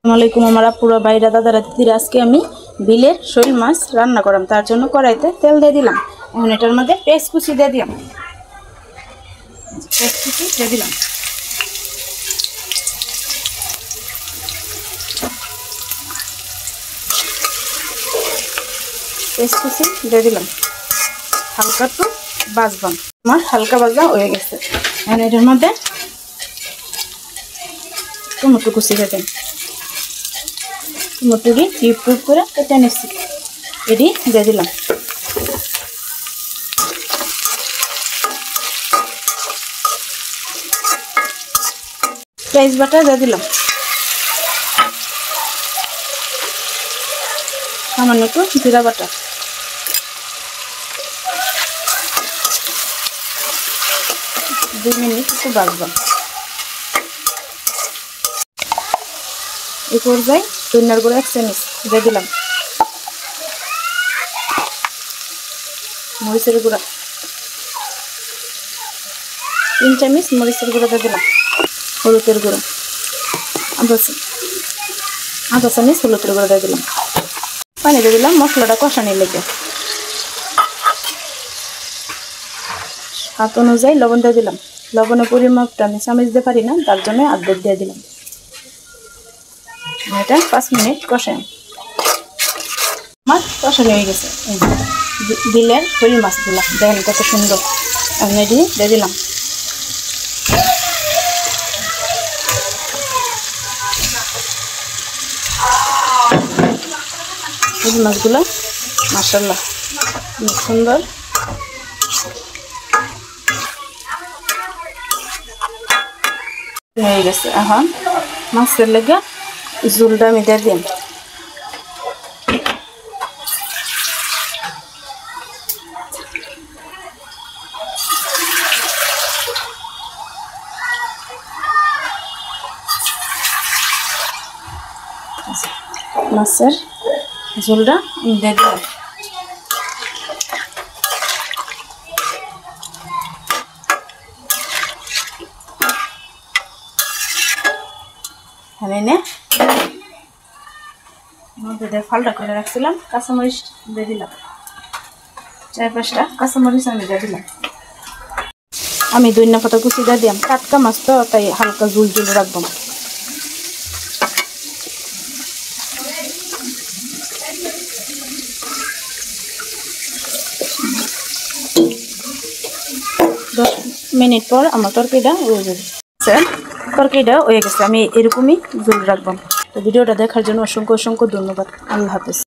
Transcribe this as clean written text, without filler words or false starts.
আসসালামাইকুম আমার আপুরা ভাইরা দাদারা দিদিরা আজকে আমি বিলের শৈল মাছ রান্না করলাম। তার জন্য কড়াইতে তেল দিয়ে দিলাম। এখন এটার মধ্যে পেঁয়াজ কুচি দিয়ে দিলাম। পেঁয়াজ কুচি দিয়ে দিলাম। পেঁয়াজ কুচি দিয়ে দিলাম। হালকা একটু ভাজবাম। আমার হালকা ভাজা হয়ে গেছে। এখন এটার মধ্যে টমেটো কুচি দিয়ে দিলাম। টমেটোটি কিউব কিউব করে কেটে নিচ্ছি। এটি দিয়ে দিলাম। পেঁয়াজ বাটা দিয়ে দিলাম। সামান্য একটু জিরা বাটা। দুই মিনিট একটু ভাজবাম। এই পর্যায়ে ধনিয়ার গুঁড়ো 1 চামচ দিয়ে দিলাম। মরিচের গুঁড়া 3 চামচ মরিচের গুঁড়া দিয়ে দিলাম। হলুদের গুঁড়ো আধা চামচ হলুদের গুঁড়া দিয়ে দিলাম। পানি দিয়ে দিলাম মশলাটা কষানোর লেগে। স্বাদ অনুযায়ী লবণ দিয়ে দিলাম। লবণের পরিমাপটা আমি চামচ দিতে পারি না, তার জন্য আধা দিয়ে দিলাম। এটা 5 মিনিট কষাই। আমার কষানো হয়ে গেছে। বিলের শৈল মাছগুলো দেখেন কত সুন্দর। আমি এটি দিয়ে দিলাম। শৈল মাছগুলো মাশাআল্লাহ অনেক সুন্দর। হয়ে গেছে। এখন মাছের লেগে ঝোলটা আমি দিয়ে দিলাম। মাছের ঝোলটা দিয়ে দিলাম। মধ্যে ফালটা করে রাখছিলাম কাঁচামরিচ দিয়ে দিলাম। 4-5টা কাঁচামরিচ আমি দিয়ে দিলাম। আমি ধনিয়া পাতা কুচি দিয়ে দিলাম। টাটকা মাছ তো তাই হালকা ঝুল ঝুল রাখবো। 10 মিনিট পর আমার তরকারিটা হয়ে যাবে। তরকারিটা হয়ে গেছে। আমি এরকমই ঝোল রাখবো। তো ভিডিওটা দেখার জন্য অসংখ্য ধন্যবাদ। আল্লাহ হাফেজ।